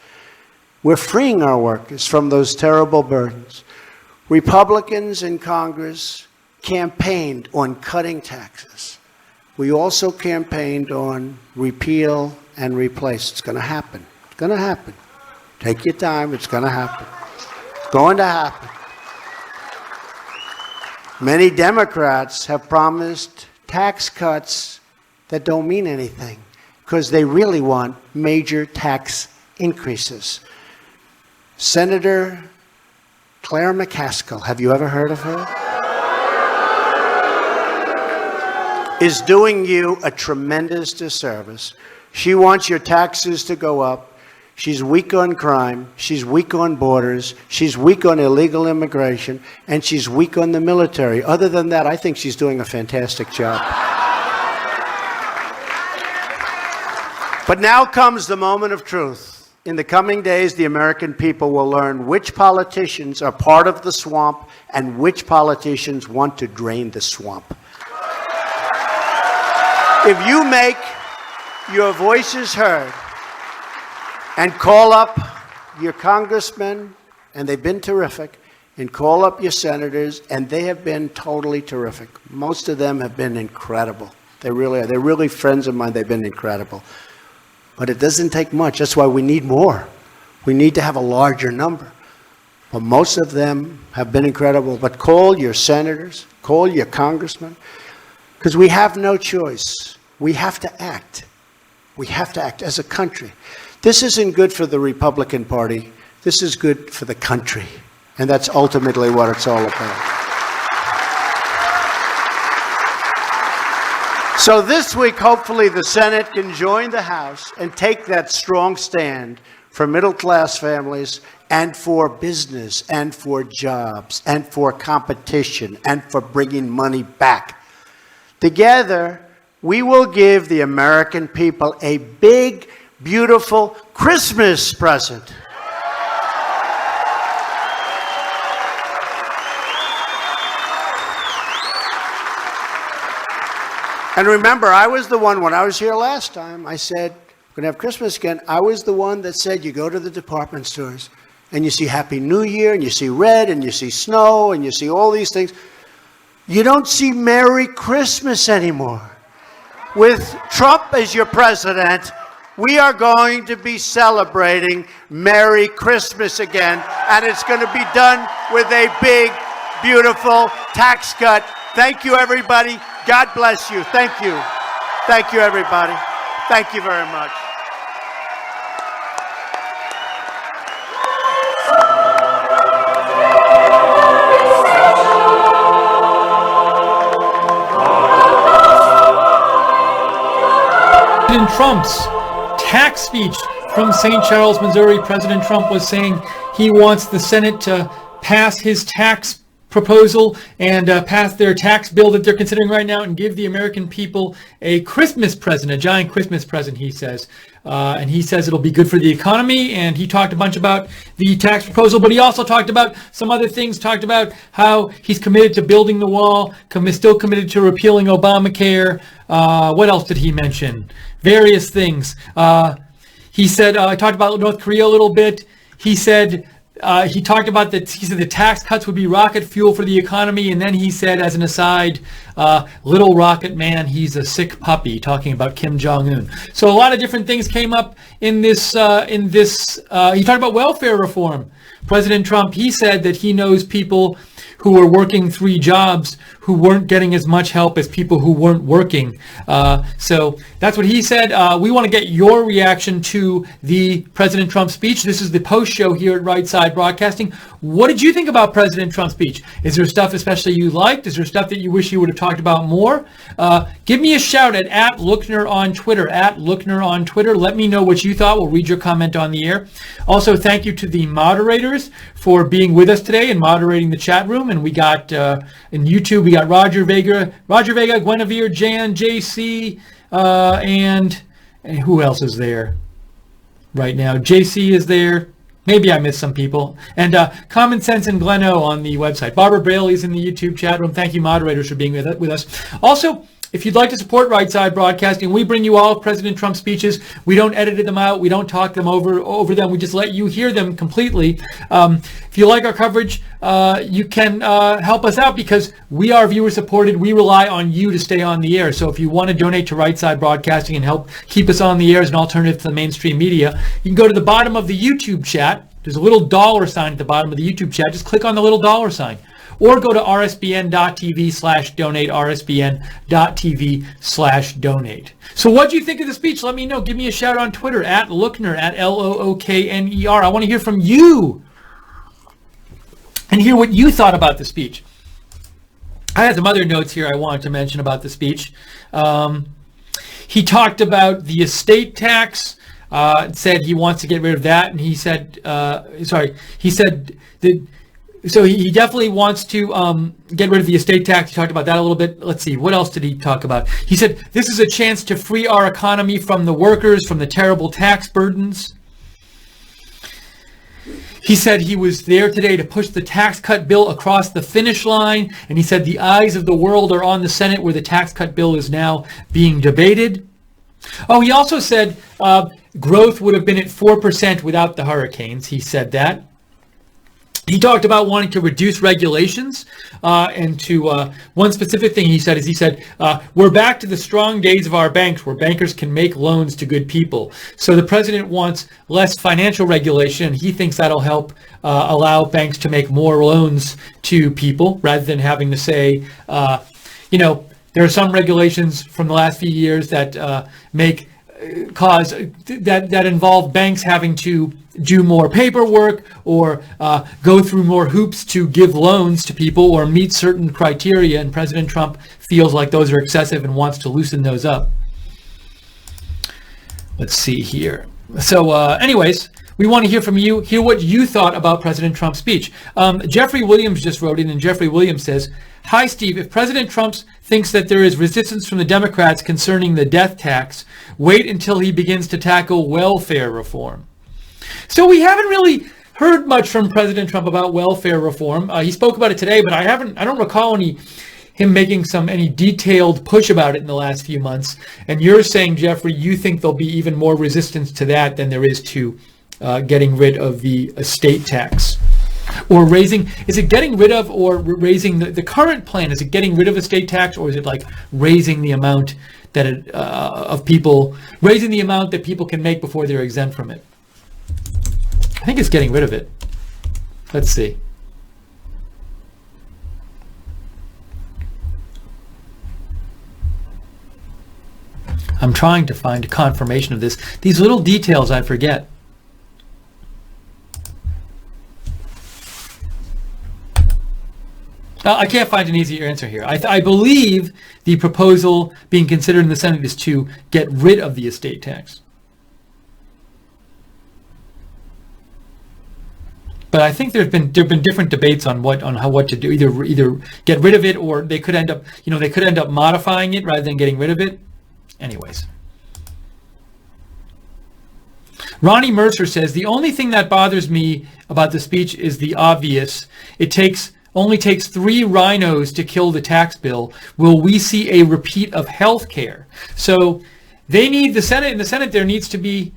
We're freeing our workers from those terrible burdens. Republicans in Congress campaigned on cutting taxes. We also campaigned on repeal and replace. It's going to happen. It's going to happen. Take your time. It's going to happen. It's going to happen. Many Democrats have promised tax cuts that don't mean anything because they really want major tax increases. Senator Claire McCaskill, have you ever heard of her? Is doing you a tremendous disservice. She wants your taxes to go up. She's weak on crime, she's weak on borders, she's weak on illegal immigration, and she's weak on the military. Other than that, I think she's doing a fantastic job. But now comes the moment of truth. In the coming days, the American people will learn which politicians are part of the swamp and which politicians want to drain the swamp. If you make your voices heard, and call up your congressmen, and they've been terrific, and call up your senators, and they have been totally terrific. Most of them have been incredible. They really are. They're really friends of mine. They've been incredible. But it doesn't take much. That's why we need more. We need to have a larger number. But most of them have been incredible. But call your senators, call your congressmen, because we have no choice. We have to act. We have to act as a country. This isn't good for the Republican Party. This is good for the country. And that's ultimately what it's all about. So this week, hopefully, the Senate can join the House and take that strong stand for middle-class families and for business and for jobs and for competition and for bringing money back. Together, we will give the American people a big, beautiful Christmas present. And remember, I was the one, when I was here last time, I said, we're going to have Christmas again. I was the one that said, you go to the department stores and you see Happy New Year and you see red and you see snow and you see all these things. You don't see Merry Christmas anymore. With Trump as your president, we are going to be celebrating Merry Christmas again. And it's going to be done with a big, beautiful tax cut. Thank you, everybody. God bless you. Thank you. Thank you, everybody. Thank you very much. President Trump's tax speech from St. Charles, Missouri. President Trump was saying he wants the Senate to pass his tax proposal and pass their tax bill that they're considering right now and give the American people a Christmas present, a giant Christmas present, he says. And he says it'll be good for the economy. And he talked a bunch about the tax proposal, but he also talked about some other things, talked about how he's committed to building the wall, still committed to repealing Obamacare. What else did he mention? Various things. He said, I talked about North Korea a little bit. He said, he talked about that. He said the tax cuts would be rocket fuel for the economy, and then he said, as an aside, "Little rocket man, he's a sick puppy," talking about Kim Jong-un. So a lot of different things came up in this. He talked about welfare reform. President Trump, he said that he knows people who were working 3 jobs who weren't getting as much help as people who weren't working. So that's what he said. We want to get your reaction to the President Trump speech. This is the post show here at Right Side Broadcasting. What did you think about President Trump's speech? Is there stuff especially you liked? Is there stuff that you wish you would have talked about more? Give me a shout at Lookner on Twitter, at Lookner on Twitter. Let me know what you thought. We'll read your comment on the air. Also, thank you to the moderators for being with us today and moderating the chat room. And we got, in YouTube, we got Roger Vega, Guinevere, Jan, JC, and who else is there right now? JC is there. Maybe I missed some people. And Common Sense and Glen O on the website. Barbara Braley's in the YouTube chat room. Thank you, moderators, for being with us. Also, if you'd like to support Right Side Broadcasting, we bring you all of President Trump's speeches. We don't edit them out. We don't talk them over them. We just let you hear them completely. If you like our coverage, you can help us out because we are viewer supported. We rely on you to stay on the air. So if you want to donate to Right Side Broadcasting and help keep us on the air as an alternative to the mainstream media, you can go to the bottom of the YouTube chat. There's a little $ at the bottom of the YouTube chat. Just click on the little $. Or go to rsbn.tv/donate, rsbn.tv/donate. So what do you think of the speech? Let me know. Give me a shout on Twitter, at Lookner, at Lookner. I want to hear from you and hear what you thought about the speech. I had some other notes here I wanted to mention about the speech. He talked about the estate tax, said he wants to get rid of that, and he said, so he definitely wants to get rid of the estate tax. He talked about that a little bit. Let's see, what else did he talk about? He said, this is a chance to free our economy from the workers, from the terrible tax burdens. He said he was there today to push the tax cut bill across the finish line. And he said the eyes of the world are on the Senate where the tax cut bill is now being debated. Oh, he also said growth would have been at 4% without the hurricanes. He said that. He talked about wanting to reduce regulations, and to one specific thing he said is we're back to the strong days of our banks where bankers can make loans to good people. So the president wants less financial regulation. He thinks that'll help allow banks to make more loans to people rather than having to say, there are some regulations from the last few years that involve banks having to do more paperwork or go through more hoops to give loans to people or meet certain criteria, and President Trump feels like those are excessive and wants to loosen those up. Let's see here. So anyways, we want to hear from you, hear what you thought about President Trump's speech. Jeffrey Williams just wrote in, and Jeffrey Williams says, "Hi, Steve. If President Trump thinks that there is resistance from the Democrats concerning the death tax, wait until he begins to tackle welfare reform." So we haven't really heard much from President Trump about welfare reform. He spoke about it today, but I don't recall him making any detailed push about it in the last few months. And you're saying, Jeffrey, you think there'll be even more resistance to that than there is to getting rid of the estate tax, or raising. Is it getting rid of or raising the current plan? Is it getting rid of estate tax, or is it like raising the amount that raising the amount that people can make before they're exempt from it? I think it's getting rid of it. Let's see. I'm trying to find confirmation of this. These little details I forget. I can't find an easier answer here. I believe the proposal being considered in the Senate is to get rid of the estate tax. But I think there've been different debates on what to do. Either get rid of it, or they could end up modifying it rather than getting rid of it. Anyways. Ronnie Mercer says, "The only thing that bothers me about the speech is the obvious. It only takes 3 rhinos to kill the tax bill. Will we see a repeat of health care?" So they need the Senate. In the Senate, there needs to be,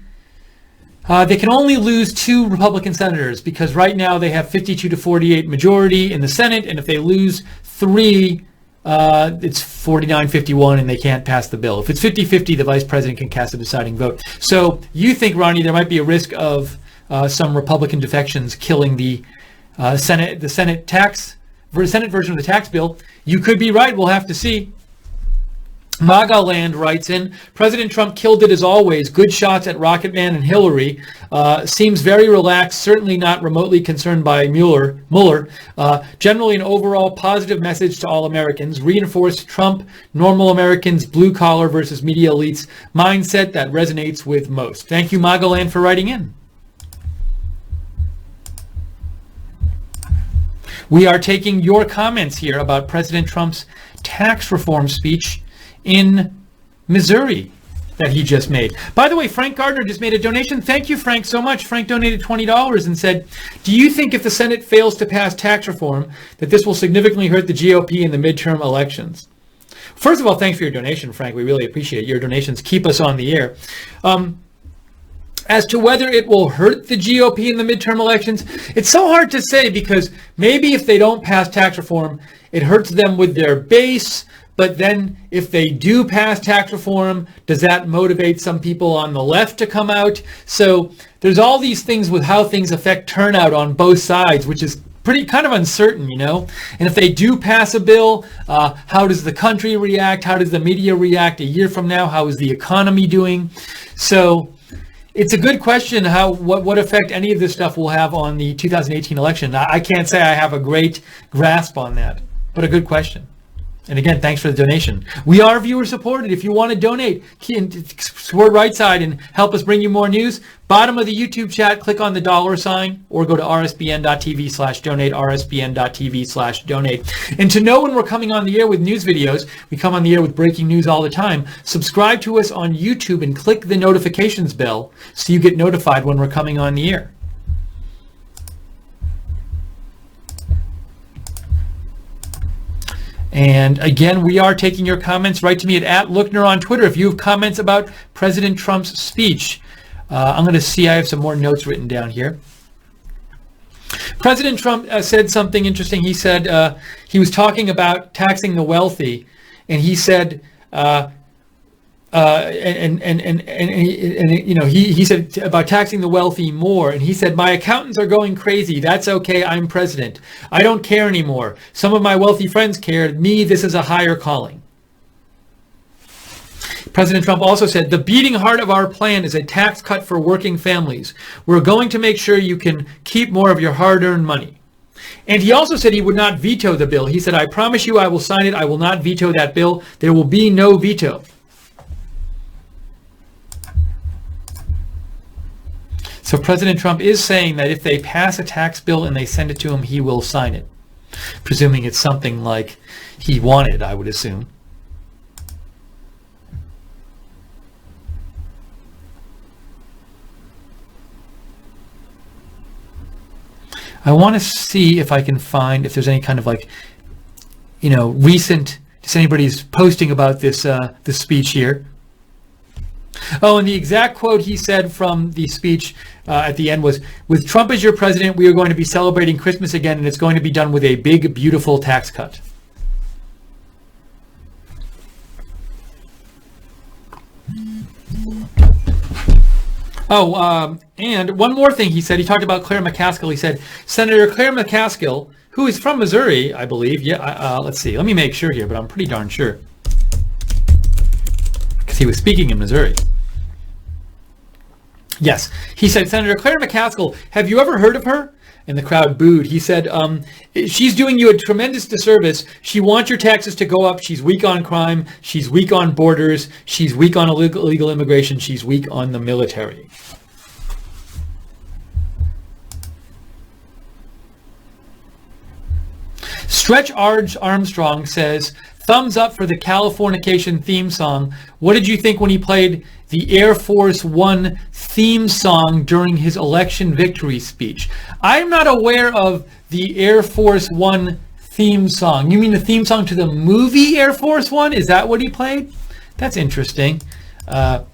they can only lose 2 Republican senators, because right now they have 52 to 48 majority in the Senate. And if they lose 3, it's 49-51 and they can't pass the bill. If it's 50-50, the vice president can cast a deciding vote. So you think, Ronnie, there might be a risk of some Republican defections killing the Senate version of the tax bill. You could be right. We'll have to see. MAGA Land writes in, "President Trump killed it as always. Good shots at Rocket Man and Hillary. Seems very relaxed, certainly not remotely concerned by Mueller. Generally an overall positive message to all Americans. Reinforced Trump, normal Americans, blue collar versus media elites mindset that resonates with most." Thank you, MAGA Land, for writing in. We are taking your comments here about President Trump's tax reform speech in Missouri that he just made. By the way, Frank Gardner just made a donation. Thank you, Frank, so much. Frank donated $20 and said, "Do you think if the Senate fails to pass tax reform, that this will significantly hurt the GOP in the midterm elections?" First of all, thanks for your donation, Frank. We really appreciate it. Your donations keep us on the air. As to whether it will hurt the GOP in the midterm elections, it's so hard to say, because maybe if they don't pass tax reform, it hurts them with their base. But then if they do pass tax reform, does that motivate some people on the left to come out? So there's all these things with how things affect turnout on both sides, which is pretty kind of uncertain, you know? And if they do pass a bill, how does the country react? How does the media react a year from now? How is the economy doing? So it's a good question what effect any of this stuff will have on the 2018 election. I can't say I have a great grasp on that, but a good question. And again, thanks for the donation. We are viewer supported. If you want to donate, support Right Side and help us bring you more news, bottom of the YouTube chat, click on the $sign or go to rsbn.tv/donate, rsbn.tv/donate. And to know when we're coming on the air with news videos, we come on the air with breaking news all the time. Subscribe to us on YouTube and click the notifications bell so you get notified when we're coming on the air. And again, we are taking your comments. Write to me at @Lookner on Twitter if you have comments about President Trump's speech. I'm going to see, I have some more notes written down here. President Trump said something interesting. He said he was talking about taxing the wealthy, and he said, he said about taxing the wealthy more, and he said, "My accountants are going crazy. That's okay. I'm president. I don't care anymore. Some of my wealthy friends care. Me, this is a higher calling." President Trump also said, the beating heart of our plan is a tax cut for working families. We're going to make sure you can keep more of your hard-earned money. And he also said he would not veto the bill. He said, I promise you I will sign it. I will not veto that bill. There will be no veto. So President Trump is saying that if they pass a tax bill and they send it to him, he will sign it. Presuming it's something like he wanted, I would assume. I want to see if I can find if there's any kind of recent, just anybody's posting about this speech here. Oh, and the exact quote he said from the speech at the end was, with Trump as your president, we are going to be celebrating Christmas again, and it's going to be done with a big, beautiful tax cut. Oh, and one more thing he said. He talked about Claire McCaskill. He said, Senator Claire McCaskill, who is from Missouri, I believe. Yeah, let's see. Let me make sure here, but I'm pretty darn sure. Because he was speaking in Missouri. Yes. He said, Senator Claire McCaskill, have you ever heard of her? And the crowd booed. He said, she's doing you a tremendous disservice. She wants your taxes to go up. She's weak on crime. She's weak on borders. She's weak on illegal immigration. She's weak on the military. Stretch Armstrong says, thumbs up for the Californication theme song. What did you think when he played the Air Force One theme song during his election victory speech? I'm not aware of the Air Force One theme song. You mean the theme song to the movie Air Force One? Is that what he played? That's interesting. I'm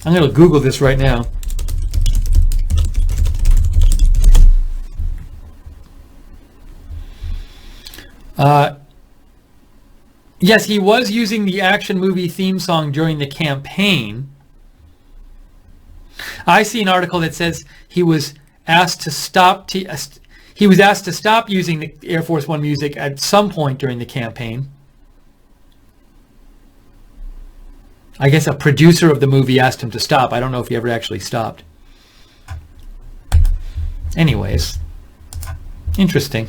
going to Google this right now. Yes, he was using the action movie theme song during the campaign. I see an article that says he was asked to stop using the Air Force One music at some point during the campaign. I guess a producer of the movie asked him to stop. I don't know if he ever actually stopped. Anyways, interesting.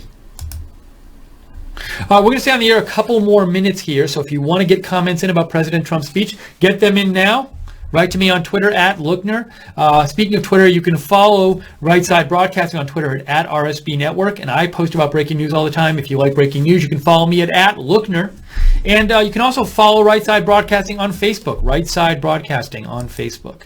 We're going to stay on the air a couple more minutes here, so if you want to get comments in about President Trump's speech, get them in now. Write to me on Twitter at Lookner. Speaking of Twitter, you can follow Right Side Broadcasting on Twitter at RSB Network, and I post about breaking news all the time. If you like breaking news, you can follow me at Lookner. And you can also follow Right Side Broadcasting on Facebook, Right Side Broadcasting on Facebook.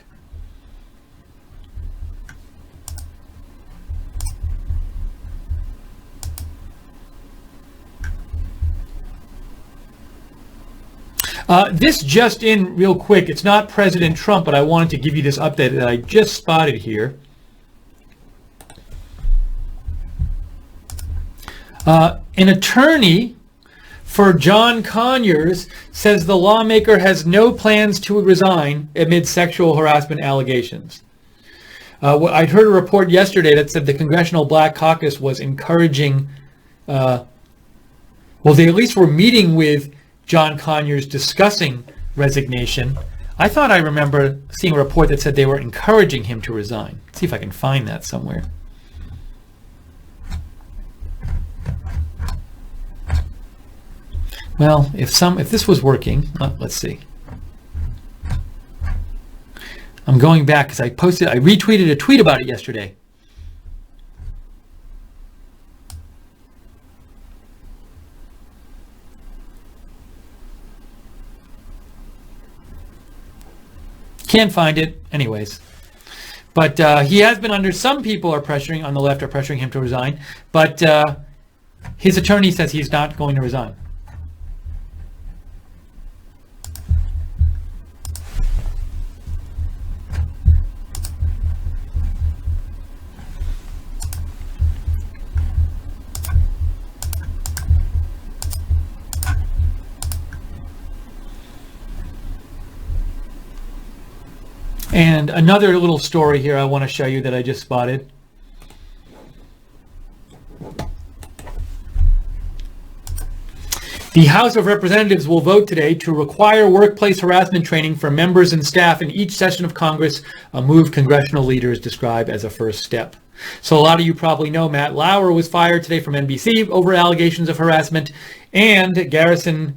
This just in real quick. It's not President Trump, but I wanted to give you this update that I just spotted here. An attorney for John Conyers says the lawmaker has no plans to resign amid sexual harassment allegations. I'd heard a report yesterday that said the Congressional Black Caucus was encouraging, they at least were meeting with John Conyers discussing resignation. I thought I remember seeing a report that said they were encouraging him to resign. Let's see if I can find that somewhere. Well, if this was working, let's see. I'm going back because I retweeted a tweet about it yesterday. Can't find it. Anyways. But he has been under, some people are pressuring, on the left are pressuring him to resign. But his attorney says he's not going to resign. And another little story here I want to show you that I just spotted. The House of Representatives will vote today to require workplace harassment training for members and staff in each session of Congress, a move congressional leaders describe as a first step. So a lot of you probably know Matt Lauer was fired today from NBC over allegations of harassment, and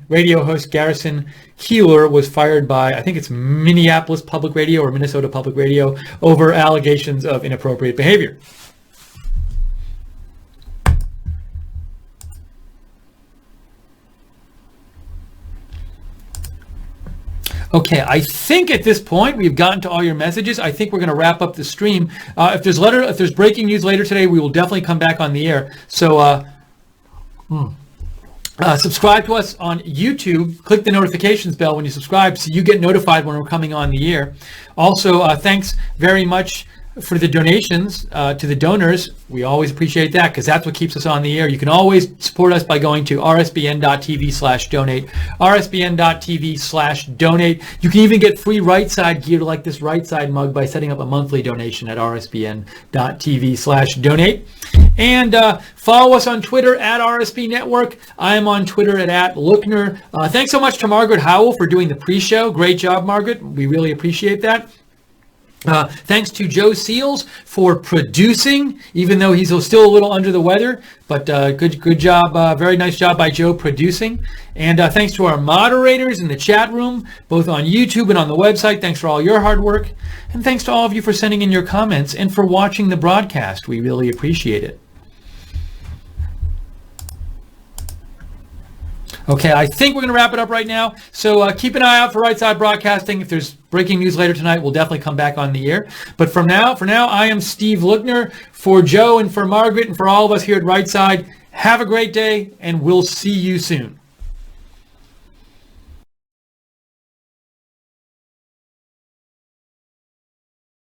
radio host Garrison Keillor was fired by, I think it's Minneapolis Public Radio or Minnesota Public Radio, over allegations of inappropriate behavior. Okay, I think at this point we've gotten to all your messages. I think we're going to wrap up the stream. If there's breaking news later today, we will definitely come back on the air. So subscribe to us on YouTube. Click the notifications bell when you subscribe so you get notified when we're coming on the air. Also, thanks very much for the donations to the donors. We always appreciate that because that's what keeps us on the air. You can always support us by going to rsbn.tv/donate, rsbn.tv/donate. You can even get free right side gear like this right side mug by setting up a monthly donation at rsbn.tv/donate. And follow us on Twitter at RSB Network. I am on Twitter at Lookner. Thanks so much to Margaret Howell for doing the pre-show. Great job, Margaret. We really appreciate that. Thanks to Joe Seals for producing, even though he's still a little under the weather, but good job, very nice job by Joe producing. And thanks to our moderators in the chat room, both on YouTube and on the website. Thanks for all your hard work. And thanks to all of you for sending in your comments and for watching the broadcast. We really appreciate it. Okay, I think we're going to wrap it up right now. So keep an eye out for Right Side Broadcasting. If there's breaking news later tonight, we'll definitely come back on the air. But for now, I am Steve Lookner. For Joe and for Margaret and for all of us here at Right Side, have a great day, and we'll see you soon.